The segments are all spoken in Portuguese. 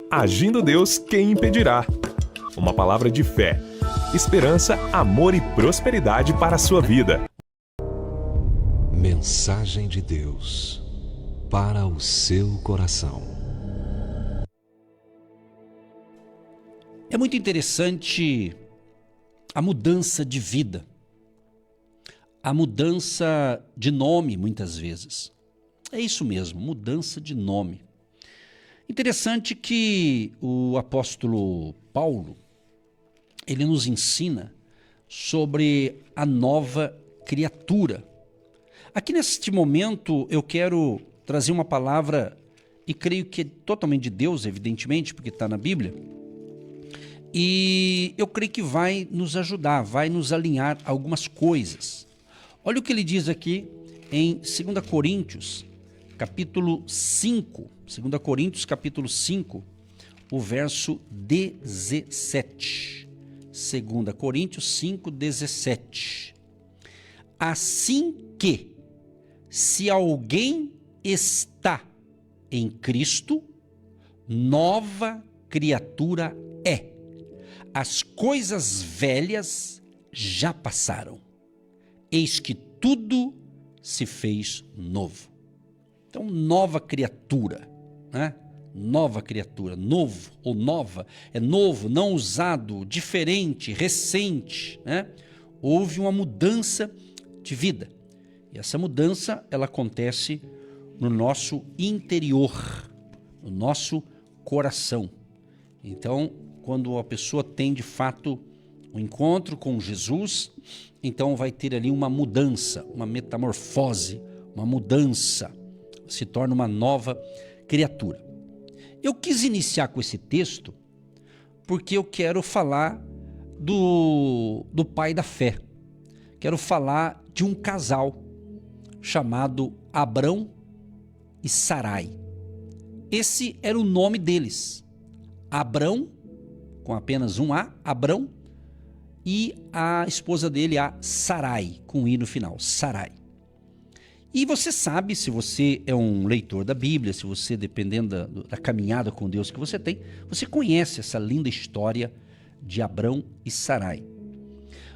Agindo Deus, quem impedirá? Uma palavra de fé, esperança, amor e prosperidade para a sua vida. Mensagem de Deus para o seu coração. É muito interessante a mudança de vida, a mudança de nome muitas vezes. É isso mesmo, mudança de nome. Interessante que o apóstolo Paulo, ele nos ensina sobre a nova criatura. Aqui neste momento eu quero trazer uma palavra, e creio que é totalmente de Deus, evidentemente, porque está na Bíblia, e eu creio que vai nos ajudar, vai nos alinhar algumas coisas. Olha o que ele diz aqui em 2 Coríntios, capítulo 5, 2 Coríntios, capítulo 5, o verso 17. 2 Coríntios 5, 17. Assim que, se alguém está em Cristo, nova criatura é. As coisas velhas já passaram. Eis que tudo se fez novo. Então, nova criatura, né? Nova criatura, novo ou nova, é novo, não usado, diferente, recente, né? Houve uma mudança de vida. E essa mudança, ela acontece no nosso interior, no nosso coração. Então, quando a pessoa tem de fato um encontro com Jesus, então vai ter ali uma mudança, uma metamorfose, uma mudança, se torna uma nova criatura. Eu quis iniciar com esse texto porque eu quero falar do pai da fé. Quero falar de um casal chamado Abrão e Sarai. Esse era o nome deles. Abrão, com apenas um A, Abrão, e a esposa dele, a Sarai, com I no final, Sarai. E você sabe, se você é um leitor da Bíblia, se você, dependendo da caminhada com Deus que você tem, você conhece essa linda história de Abrão e Sarai.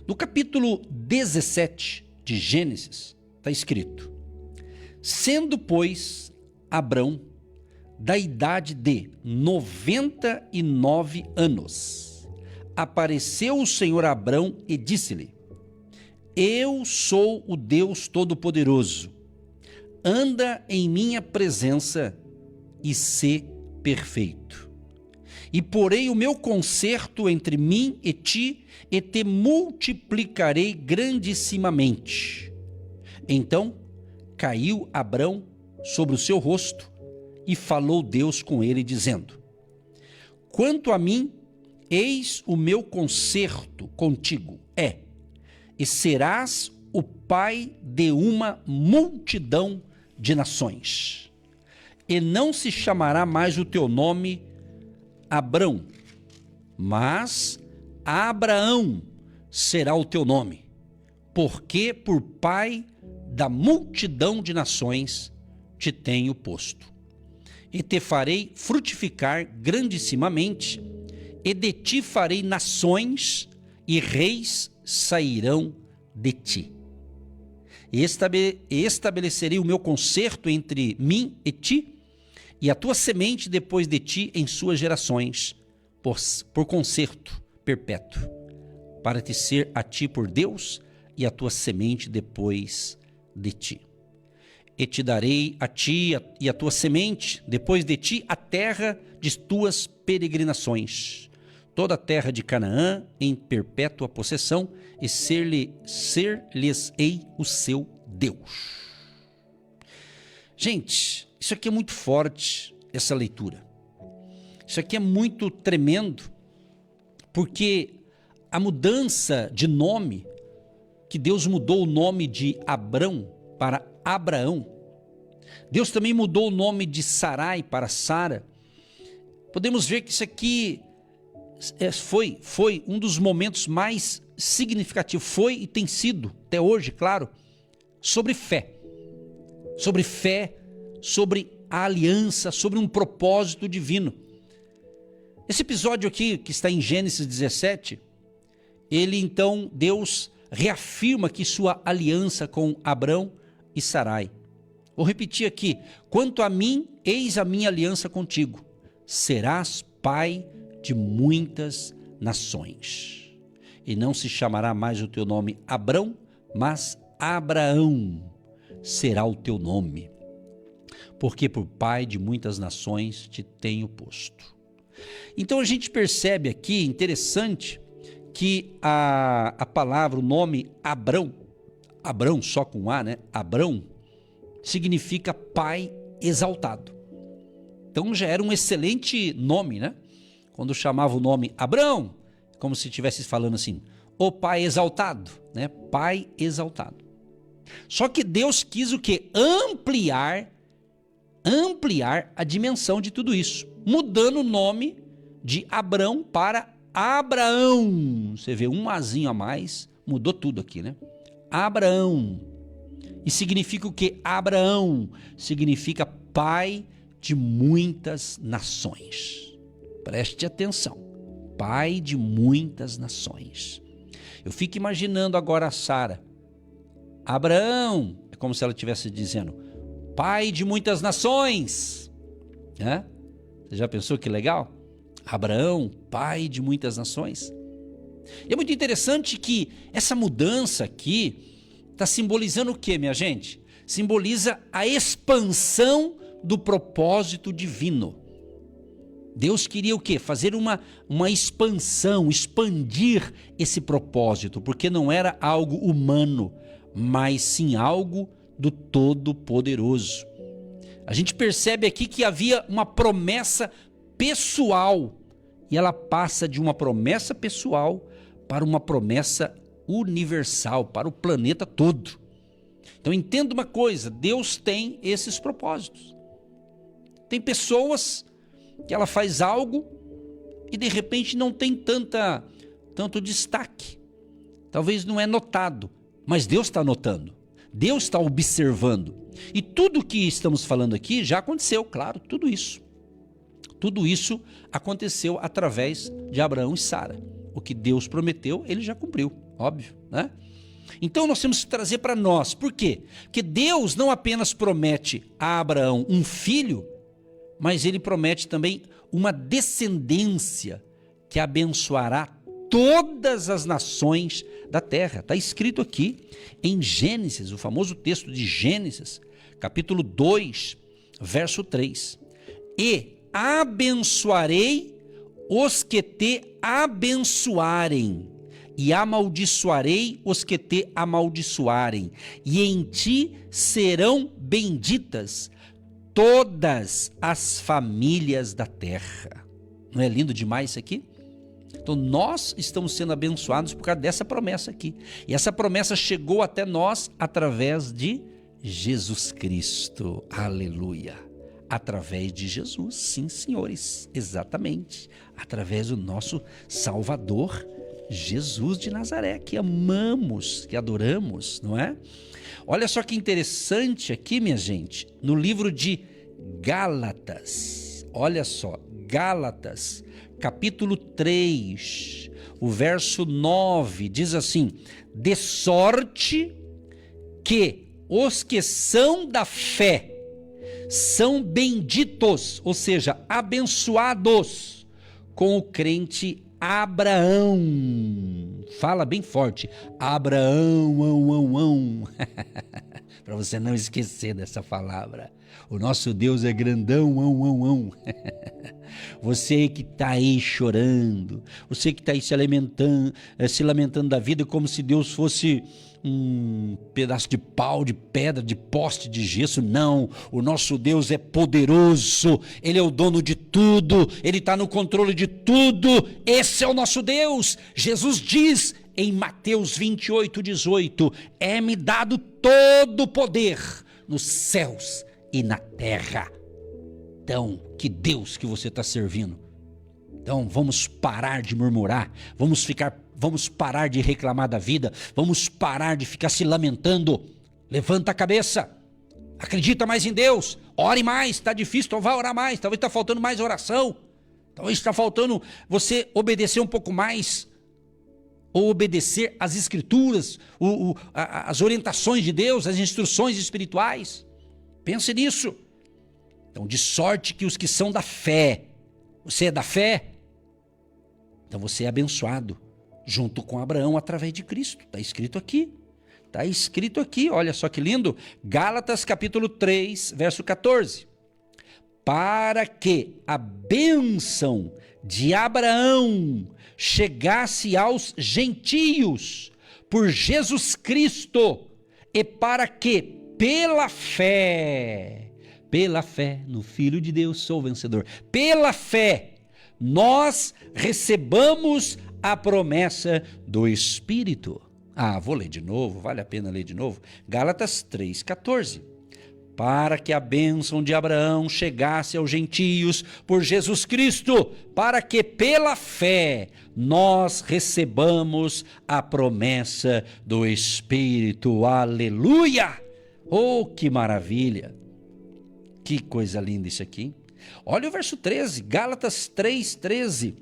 No capítulo 17 de Gênesis, está escrito: sendo, pois, Abrão da idade de 99 anos, apareceu o Senhor a Abrão e disse-lhe: eu sou o Deus Todo-Poderoso, anda em minha presença e sê perfeito. E porei o meu concerto entre mim e ti, e te multiplicarei grandissimamente. Então caiu Abrão sobre o seu rosto, e falou Deus com ele, dizendo: quanto a mim, eis o meu concerto contigo e serás o pai de uma multidão de nações. E não se chamará mais o teu nome Abrão, mas Abraão será o teu nome, porque por pai da multidão de nações te tenho posto. E te farei frutificar grandissimamente, e de ti farei nações, e reis sairão de ti. E estabelecerei o meu concerto entre mim e ti, e a tua semente depois de ti em suas gerações, por concerto perpétuo, para te ser a ti por Deus, e a tua semente depois de ti. E te darei a ti e a tua semente, depois de ti, a terra de tuas peregrinações, toda a terra de Canaã em perpétua possessão, e ser-lhes-ei o seu Deus. Gente, isso aqui é muito forte, essa leitura. Isso aqui é muito tremendo, porque a mudança de nome, que Deus mudou o nome de Abrão para Abraão, Deus também mudou o nome de Sarai para Sara. Podemos ver que isso aqui foi um dos momentos mais significativos, foi e tem sido até hoje, claro, sobre fé, sobre a aliança, sobre um propósito divino. Esse episódio aqui, que está em Gênesis 17, então, Deus reafirma aqui sua aliança com Abrão e Sarai. Vou repetir aqui: quanto a mim, eis a minha aliança contigo, serás pai de muitas nações. E não se chamará mais o teu nome Abrão, mas Abraão será o teu nome, porque por pai de muitas nações te tenho posto. Então a gente percebe aqui, interessante, que a palavra, o nome Abrão só com A, né? Abrão, significa pai exaltado. Então já era um excelente nome, né? Quando chamava o nome Abrão, como se estivesse falando assim, o pai exaltado, né? Pai exaltado. Só que Deus quis o quê? Ampliar a dimensão de tudo isso, mudando o nome de Abrão para Abraão. Você vê um azinho a mais, mudou tudo aqui, né? Abraão. E significa o quê? Abraão significa pai de muitas nações. Preste atenção. Pai de muitas nações. Eu fico imaginando agora a Sara. Abraão, é como se ela estivesse dizendo, pai de muitas nações. Né? Você já pensou que legal? Abraão, pai de muitas nações. E é muito interessante que essa mudança aqui está simbolizando o que, minha gente? Simboliza a expansão do propósito divino. Deus queria o quê? Fazer uma expansão, expandir esse propósito, porque não era algo humano, mas sim algo do Todo-Poderoso. A gente percebe aqui que havia uma promessa pessoal, e ela passa de uma promessa pessoal para uma promessa universal, para o planeta todo. Então entenda uma coisa, Deus tem esses propósitos. Tem pessoas que ela faz algo e de repente não tem tanto destaque. Talvez não é notado, mas Deus está notando. Deus está observando. E tudo que estamos falando aqui já aconteceu, claro, tudo isso. Tudo isso aconteceu através de Abraão e Sara. O que Deus prometeu, ele já cumpriu, óbvio, né? Então nós temos que trazer para nós. Por quê? Porque Deus não apenas promete a Abraão um filho, mas ele promete também uma descendência que abençoará todas as nações da terra. Está escrito aqui em Gênesis, o famoso texto de Gênesis, capítulo 2, verso 3. E abençoarei os que te abençoarem, e amaldiçoarei os que te amaldiçoarem, e em ti serão benditas todas as famílias da terra. Não é lindo demais isso aqui? Então nós estamos sendo abençoados por causa dessa promessa aqui. E essa promessa chegou até nós através de Jesus Cristo. Aleluia. Através de Jesus, sim, senhores, exatamente. Através do nosso Salvador, Jesus de Nazaré, que amamos, que adoramos, não é? Olha só que interessante aqui, minha gente, no livro de Gálatas, olha só, Gálatas, capítulo 3, o verso 9, diz assim: de sorte que os que são da fé são benditos, ou seja, abençoados com o crente Abraão. Fala bem forte, Abraão, para você não esquecer dessa palavra. O nosso Deus é grandão, Você que está aí chorando, você que está aí se lamentando da vida como se Deus fosse um pedaço de pau, de pedra, de poste, de gesso. Não, o nosso Deus é poderoso, Ele é o dono de tudo, Ele está no controle de tudo. Esse é o nosso Deus. Jesus diz em Mateus 28:18, é-me dado todo o poder nos céus e na terra. Então, que Deus que você está servindo. Então, vamos parar de murmurar, vamos parar de reclamar da vida, vamos parar de ficar se lamentando. Levanta a cabeça, acredita mais em Deus, ore mais, está difícil, então vai orar mais, talvez está faltando mais oração. Talvez está faltando você obedecer um pouco mais, ou obedecer às escrituras, as orientações de Deus, as instruções espirituais. Pense nisso. Então, de sorte que os que são da fé, você é da fé? Então você é abençoado, junto com Abraão, através de Cristo. Está escrito aqui. Está escrito aqui, olha só que lindo. Gálatas capítulo 3, verso 14. Para que a bênção de Abraão chegasse aos gentios por Jesus Cristo, e para que pela fé no Filho de Deus sou vencedor, pela fé nós recebamos a promessa do Espírito. Vou ler de novo, vale a pena ler de novo. Gálatas 3,14. Para que a bênção de Abraão chegasse aos gentios por Jesus Cristo, para que pela fé nós recebamos a promessa do Espírito. Aleluia! Oh, que maravilha! Que coisa linda isso aqui. Olha o verso 13, Gálatas 3,13.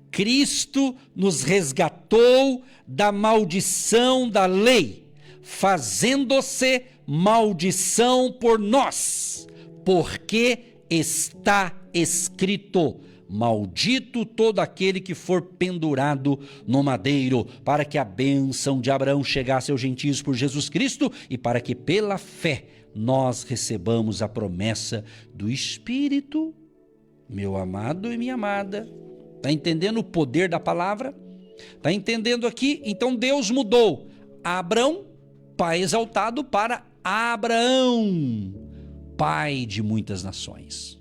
Cristo nos resgatou da maldição da lei, fazendo-se maldição por nós, porque está escrito: maldito todo aquele que for pendurado no madeiro, para que a bênção de Abraão chegasse aos gentios por Jesus Cristo, e para que pela fé nós recebamos a promessa do Espírito. Meu amado e minha amada, está entendendo o poder da palavra? Está entendendo aqui? Então Deus mudou Abrão, pai exaltado, para Abraão, pai de muitas nações.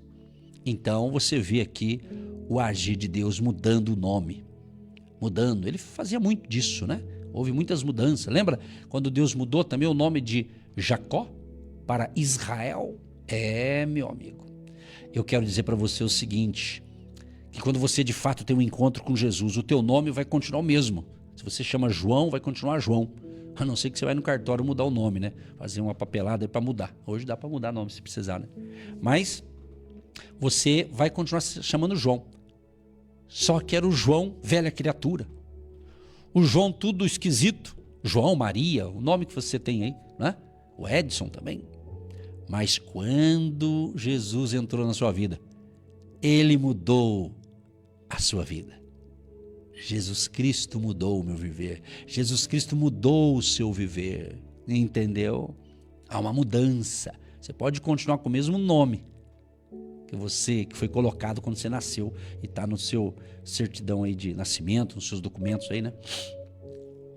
Então você vê aqui o agir de Deus mudando o nome. Mudando, ele fazia muito disso, né? Houve muitas mudanças. Lembra quando Deus mudou também o nome de Jacó para Israel? Meu amigo, eu quero dizer para você o seguinte, que quando você de fato tem um encontro com Jesus, o teu nome vai continuar o mesmo. Se você chama João, vai continuar João. A não ser que você vai no cartório mudar o nome, né? Fazer uma papelada para mudar. Hoje dá para mudar nome se precisar, né? Mas você vai continuar se chamando João. Só que era o João, velha criatura. O João tudo esquisito. João, Maria, o nome que você tem aí, né? O Edson também. Mas quando Jesus entrou na sua vida, ele mudou a sua vida. Jesus Cristo mudou o meu viver. Jesus Cristo mudou o seu viver. Entendeu? Há uma mudança. Você pode continuar com o mesmo nome que foi colocado quando você nasceu e está no seu certidão aí de nascimento, nos seus documentos aí, né?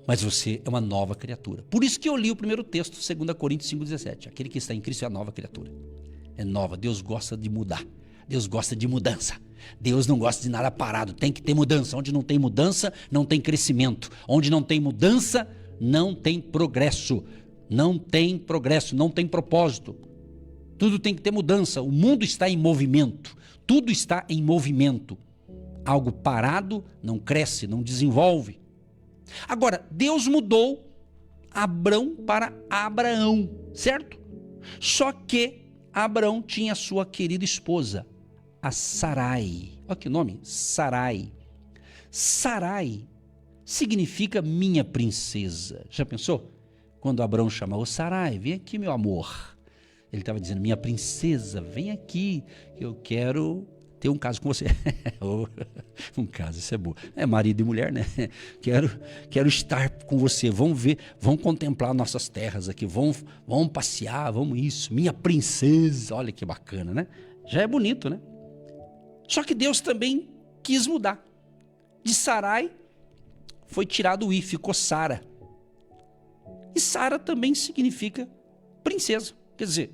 Mas você é uma nova criatura. Por isso que eu li o primeiro texto, 2 Coríntios 5,17. Aquele que está em Cristo é a nova criatura. É nova. Deus gosta de mudar. Deus gosta de mudança. Deus não gosta de nada parado. Tem que ter mudança. Onde não tem mudança, não tem crescimento. Onde não tem mudança, não tem progresso. Não tem progresso, não tem propósito. Tudo tem que ter mudança. O mundo está em movimento. Tudo está em movimento. Algo parado não cresce, não desenvolve. Agora, Deus mudou Abrão para Abraão, certo? Só que Abrão tinha sua querida esposa, a Sarai. Olha que nome, Sarai. Sarai significa minha princesa. Já pensou? Quando Abrão chamou Sarai, vem aqui, meu amor. Ele estava dizendo, minha princesa, vem aqui, eu quero ter um caso com você. Um caso, isso é bom. É marido e mulher, né? Quero estar com você. Vamos ver, vamos contemplar nossas terras aqui, vamos passear, vamos isso. Minha princesa, olha que bacana, né? Já é bonito, né? Só que Deus também quis mudar. De Sarai foi tirado o i, ficou Sara. E Sara também significa princesa. Quer dizer,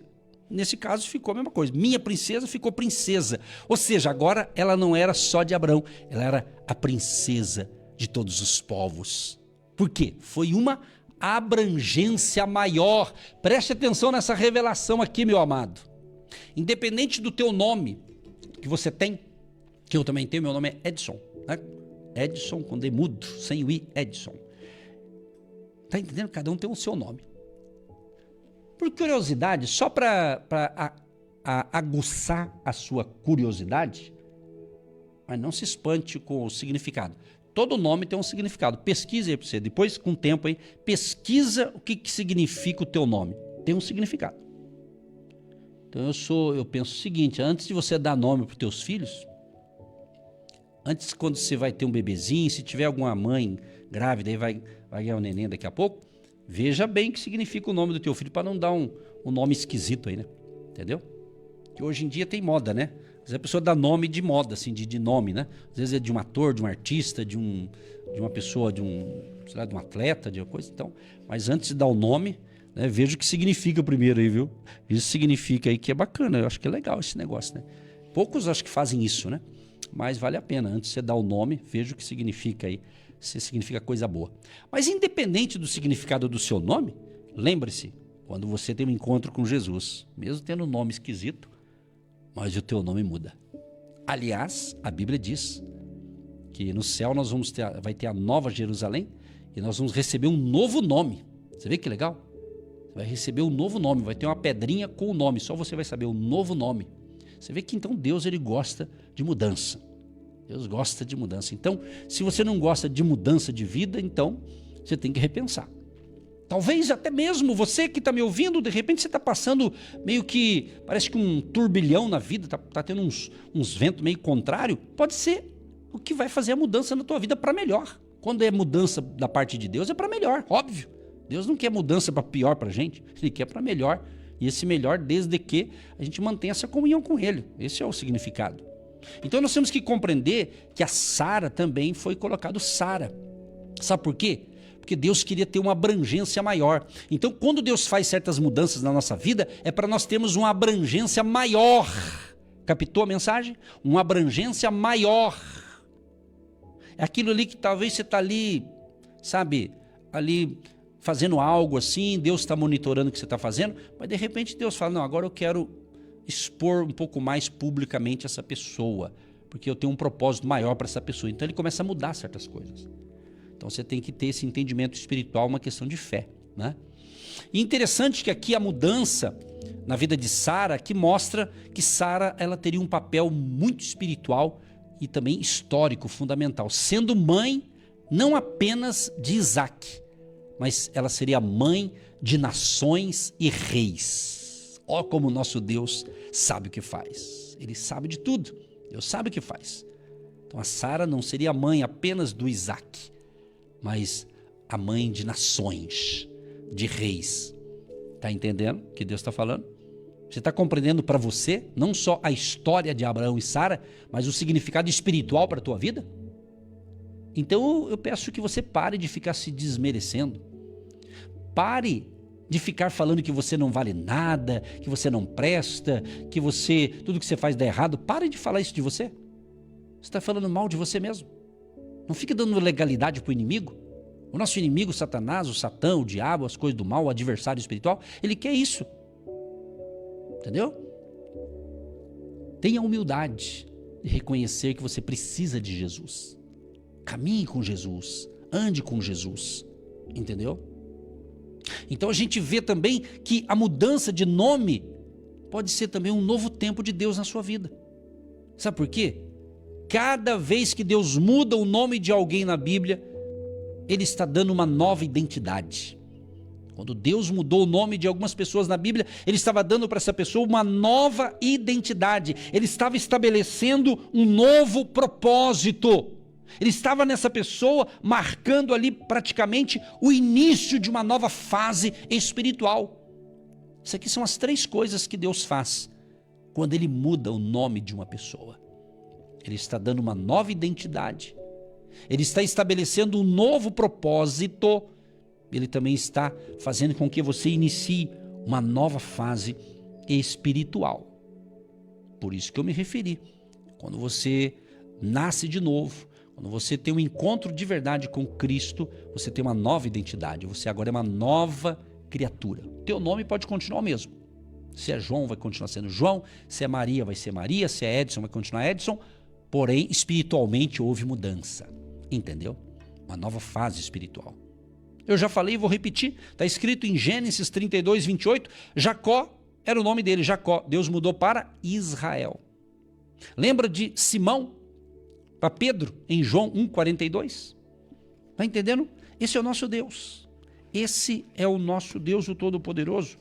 nesse caso ficou a mesma coisa. Minha princesa ficou princesa. Ou seja, agora ela não era só de Abrão, ela era a princesa de todos os povos. Por quê? Foi uma abrangência maior. Preste atenção nessa revelação aqui, meu amado. Independente do teu nome que você tem, que eu também tenho, meu nome é Edson, né? Edson com D mudo, sem o i, Edson. Tá entendendo? Cada um tem o seu nome. Por curiosidade, só para aguçar a sua curiosidade, Mas não se espante com o significado. Todo nome tem um significado. Pesquisa aí para você. Depois, com o tempo aí, pesquisa o que significa o teu nome. Tem um significado. Então eu penso o seguinte, antes de você dar nome para os teus filhos, antes quando você vai ter um bebezinho, se tiver alguma mãe grávida aí vai ganhar um neném daqui a pouco, veja bem o que significa o nome do teu filho para não dar um nome esquisito aí, né? Entendeu? Que hoje em dia tem moda, né? Às vezes a pessoa dá nome de moda, assim, de nome, né? Às vezes é de um ator, de um artista, de uma pessoa, sei lá, de um atleta, de uma coisa. Então, mas antes de dar o nome, né, veja o que significa primeiro aí, viu? Isso significa aí que é bacana, eu acho que é legal esse negócio, né? Poucos acho que fazem isso, né? Mas vale a pena, antes de você dar o nome, veja o que significa aí, se significa coisa boa. Mas independente do significado do seu nome, lembre-se, quando você tem um encontro com Jesus, mesmo tendo um nome esquisito, mas o teu nome muda. Aliás, a Bíblia diz que no céu nós vai ter a nova Jerusalém e nós vamos receber um novo nome. Você vê que legal? Você vai receber um novo nome, vai ter uma pedrinha com o nome, só você vai saber o novo nome. Você vê que então Deus ele gosta de mudança. Deus gosta de mudança. Então, se você não gosta de mudança de vida, então você tem que repensar. Talvez até mesmo você que está me ouvindo, de repente você está passando meio que, parece que um turbilhão na vida, está tendo uns ventos meio contrários. Pode ser o que vai fazer a mudança na tua vida para melhor. Quando é mudança da parte de Deus, é para melhor, óbvio. Deus não quer mudança para pior para a gente, Ele quer para melhor. E esse melhor desde que a gente mantenha essa comunhão com Ele. Esse é o significado. Então nós temos que compreender que a Sara também foi colocado Sara. Sabe por quê? Porque Deus queria ter uma abrangência maior. Então, quando Deus faz certas mudanças na nossa vida, é para nós termos uma abrangência maior. Captou a mensagem? Uma abrangência maior. É aquilo ali que talvez você está ali, sabe, ali fazendo algo assim, Deus está monitorando o que você está fazendo, mas de repente Deus fala, não, agora eu quero expor um pouco mais publicamente essa pessoa, porque eu tenho um propósito maior para essa pessoa. Então ele começa a mudar certas coisas. Então você tem que ter esse entendimento espiritual, uma questão de fé, né? E interessante que aqui a mudança na vida de Sara, que mostra que Sara ela teria um papel muito espiritual e também histórico, fundamental, sendo mãe não apenas de Isaac, mas ela seria mãe de nações e reis. Ó como o nosso Deus sabe o que faz. Ele sabe de tudo, Deus sabe o que faz. Então a Sara não seria mãe apenas do Isaac, mas a mãe de nações, de reis. Está entendendo o que Deus está falando? Você está compreendendo para você, não só a história de Abraão e Sara, mas o significado espiritual para a tua vida? Então eu peço que você pare de ficar se desmerecendo. Pare de ficar falando que você não vale nada, que você não presta, que tudo que você faz dá errado. Pare de falar isso de você. Você está falando mal de você mesmo. Não fique dando legalidade para o inimigo. O nosso inimigo, Satanás, o Satã, o diabo, as coisas do mal, o adversário espiritual, ele quer isso. Entendeu? Tenha humildade de reconhecer que você precisa de Jesus. Caminhe com Jesus, ande com Jesus. Entendeu? Então a gente vê também que a mudança de nome pode ser também um novo tempo de Deus na sua vida. Sabe por quê? Cada vez que Deus muda o nome de alguém na Bíblia, Ele está dando uma nova identidade. Quando Deus mudou o nome de algumas pessoas na Bíblia, Ele estava dando para essa pessoa uma nova identidade. Ele estava estabelecendo um novo propósito. Ele estava nessa pessoa marcando ali praticamente o início de uma nova fase espiritual. Isso aqui são as 3 coisas que Deus faz quando Ele muda o nome de uma pessoa. Ele está dando uma nova identidade. Ele está estabelecendo um novo propósito. Ele também está fazendo com que você inicie uma nova fase espiritual. Por isso que eu me referi. Quando você nasce de novo, quando você tem um encontro de verdade com Cristo, você tem uma nova identidade. Você agora é uma nova criatura. Teu nome pode continuar o mesmo. Se é João, vai continuar sendo João. Se é Maria, vai ser Maria. Se é Edson, vai continuar Edson. Porém, espiritualmente houve mudança, entendeu? Uma nova fase espiritual. Eu já falei e vou repetir, está escrito em Gênesis 32, 28, Jacó era o nome dele, Jacó. Deus mudou para Israel. Lembra de Simão, a Pedro em João 1,42. Está entendendo? Esse é o nosso Deus. Esse é o nosso Deus, o Todo-Poderoso.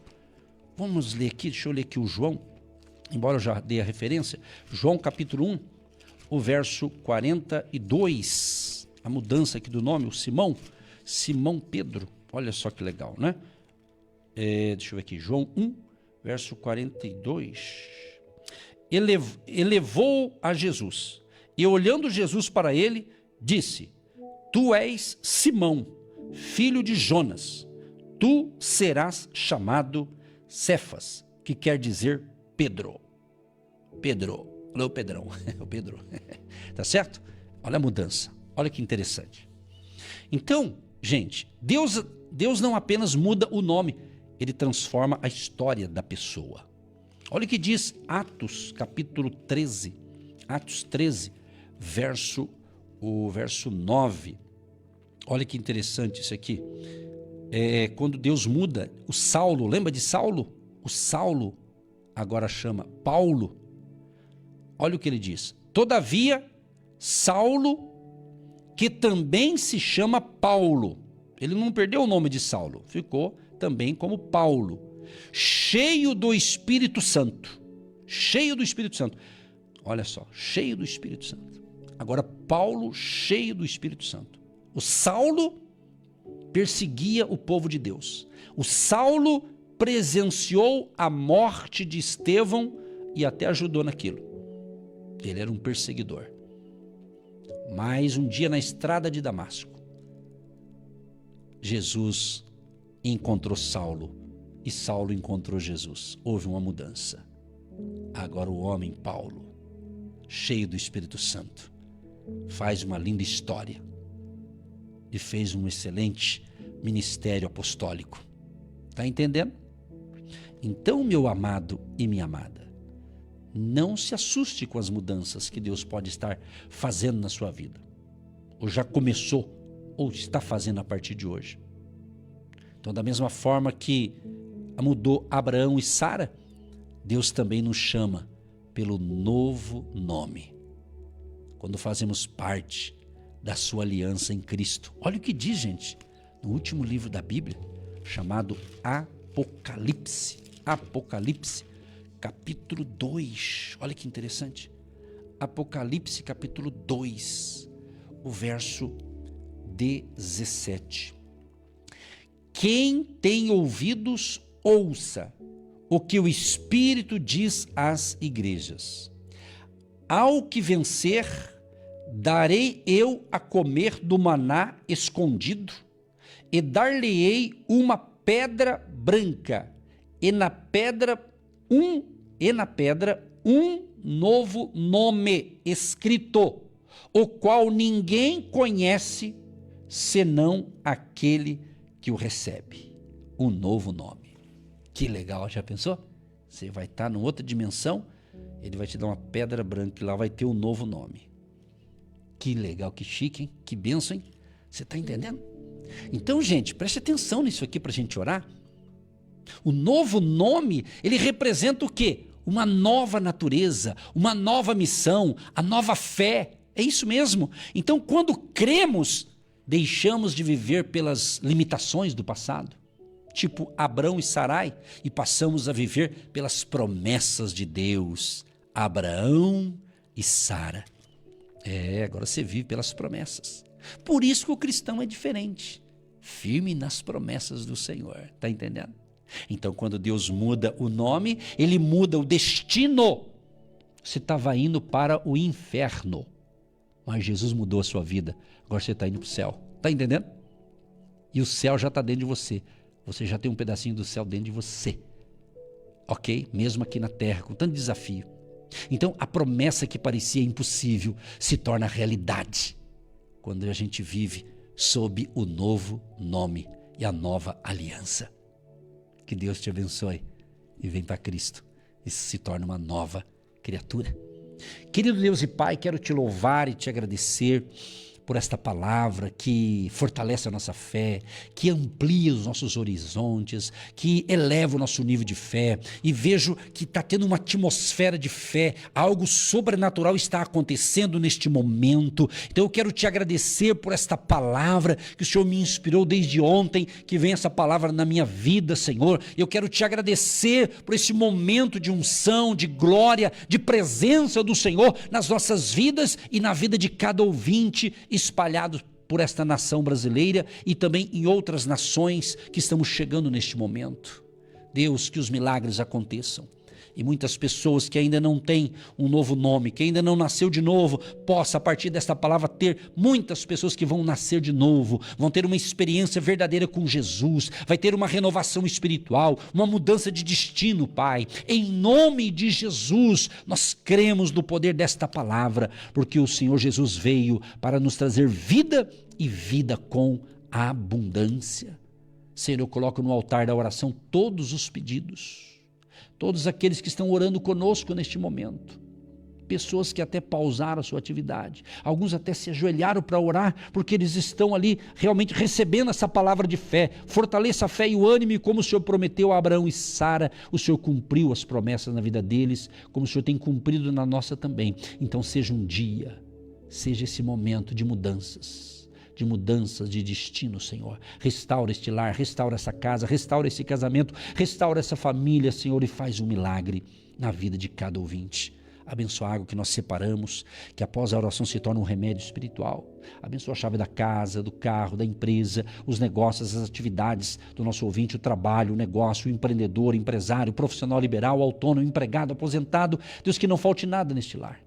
Vamos ler aqui, deixa eu ler aqui o João, embora eu já dei a referência. João capítulo 1, o verso 42. A mudança aqui do nome, o Simão Pedro. Olha só que legal, né? Deixa eu ver aqui, João 1, verso 42. Elevou a Jesus, e olhando Jesus para ele, disse: Tu és Simão, filho de Jonas, tu serás chamado Cefas, que quer dizer Pedro. Pedro, olha o Pedrão, o Pedro, tá certo? Olha a mudança, olha que interessante. Então, gente, Deus não apenas muda o nome, ele transforma a história da pessoa. Olha o que diz Atos capítulo 13, Atos 13, verso 9. Olha que interessante isso aqui. Quando Deus muda o Saulo, lembra de Saulo? O Saulo agora chama Paulo. Olha o que ele diz. Todavia, Saulo, que também se chama Paulo. Ele não perdeu o nome de Saulo, ficou também como Paulo. Cheio do Espírito Santo. Cheio do Espírito Santo. Olha só, cheio do Espírito Santo. Agora, Paulo, cheio do Espírito Santo. O Saulo perseguia o povo de Deus. O Saulo presenciou a morte de Estevão e até ajudou naquilo. Ele era um perseguidor. Mas um dia na estrada de Damasco, Jesus encontrou Saulo e Saulo encontrou Jesus. Houve uma mudança. Agora o homem Paulo, cheio do Espírito Santo, faz uma linda história e fez um excelente ministério apostólico. Está entendendo? Então, meu amado e minha amada, não se assuste com as mudanças que Deus pode estar fazendo na sua vida. Ou já começou, ou está fazendo a partir de hoje. Então, da mesma forma que mudou Abraão e Sara, Deus também nos chama pelo novo nome. Quando fazemos parte da sua aliança em Cristo. Olha o que diz, gente, no último livro da Bíblia, chamado Apocalipse. Apocalipse, capítulo 2. Olha que interessante. Apocalipse, capítulo 2, o verso 17. Quem tem ouvidos, ouça o que o Espírito diz às igrejas. Ao que vencer, darei eu a comer do maná escondido, e dar-lhe-ei uma pedra branca, e na pedra um novo nome escrito, o qual ninguém conhece, senão aquele que o recebe. Um novo nome. Que legal, já pensou? Você vai estar numa outra dimensão, ele vai te dar uma pedra branca e lá vai ter um novo nome. Que legal, que chique, hein? Que bênção, hein? Você está entendendo? Então, gente, preste atenção nisso aqui para a gente orar. O novo nome, ele representa o quê? Uma nova natureza, uma nova missão, a nova fé. É isso mesmo. Então, quando cremos, deixamos de viver pelas limitações do passado, tipo Abrão e Sarai, e passamos a viver pelas promessas de Deus. Abraão e Sara. Agora você vive pelas promessas. Por isso que o cristão é diferente. Firme nas promessas do Senhor. Está entendendo? Então, quando Deus muda o nome, ele muda o destino. Você estava indo para o inferno, mas Jesus mudou a sua vida. Agora você está indo para o céu. Está entendendo? E o céu já está dentro de você. Você já tem um pedacinho do céu dentro de você. Ok? Mesmo aqui na terra, com tanto desafio. Então, a promessa que parecia impossível se torna realidade quando a gente vive sob o novo nome e a nova aliança. Que Deus te abençoe e vem para Cristo e se torne uma nova criatura. Querido Deus e Pai, quero te louvar e te agradecer por esta palavra que fortalece a nossa fé, que amplia os nossos horizontes, que eleva o nosso nível de fé, e vejo que está tendo uma atmosfera de fé, algo sobrenatural está acontecendo neste momento. Então eu quero te agradecer por esta palavra que o Senhor me inspirou desde ontem, que vem essa palavra na minha vida, Senhor. Eu quero te agradecer por esse momento de unção, de glória, de presença do Senhor nas nossas vidas e na vida de cada ouvinte espalhado por esta nação brasileira e também em outras nações que estamos chegando neste momento. Deus, que os milagres aconteçam e muitas pessoas que ainda não têm um novo nome, que ainda não nasceu de novo, possa a partir desta palavra ter muitas pessoas que vão nascer de novo, vão ter uma experiência verdadeira com Jesus, vai ter uma renovação espiritual, uma mudança de destino, Pai. Em nome de Jesus, nós cremos no poder desta palavra, porque o Senhor Jesus veio para nos trazer vida e vida com abundância. Senhor, eu coloco no altar da oração todos os pedidos, todos aqueles que estão orando conosco neste momento, pessoas que até pausaram a sua atividade, alguns até se ajoelharam para orar, porque eles estão ali realmente recebendo essa palavra de fé. Fortaleça a fé e o ânimo, como o Senhor prometeu a Abraão e Sara, o Senhor cumpriu as promessas na vida deles, como o Senhor tem cumprido na nossa também. Então seja um dia, seja esse momento de mudanças de destino, Senhor. Restaura este lar, restaura essa casa, restaura esse casamento, restaura essa família, Senhor, e faz um milagre na vida de cada ouvinte. Abençoa a água que nós separamos, que após a oração se torna um remédio espiritual. Abençoa a chave da casa, do carro, da empresa, os negócios, as atividades do nosso ouvinte, o trabalho, o negócio, o empreendedor, o empresário, o profissional liberal, o autônomo, o empregado, aposentado. Deus, que não falte nada neste lar.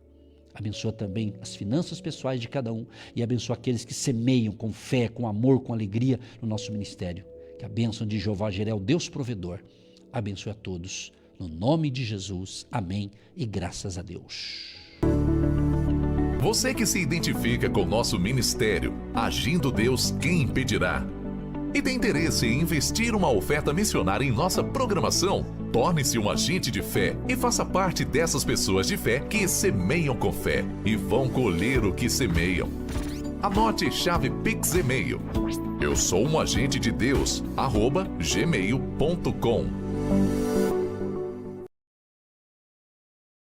Abençoa também as finanças pessoais de cada um e abençoa aqueles que semeiam com fé, com amor, com alegria no nosso ministério. Que a bênção de Jeová Jireh, o Deus provedor, abençoe a todos. No nome de Jesus, amém e graças a Deus. Você que se identifica com o nosso ministério, Agindo Deus, quem impedirá? E tem interesse em investir uma oferta missionária em nossa programação? Torne-se um agente de fé e faça parte dessas pessoas de fé que semeiam com fé e vão colher o que semeiam. Anote chave Pix e-mail: eu sou um agente de Deus, @gmail.com.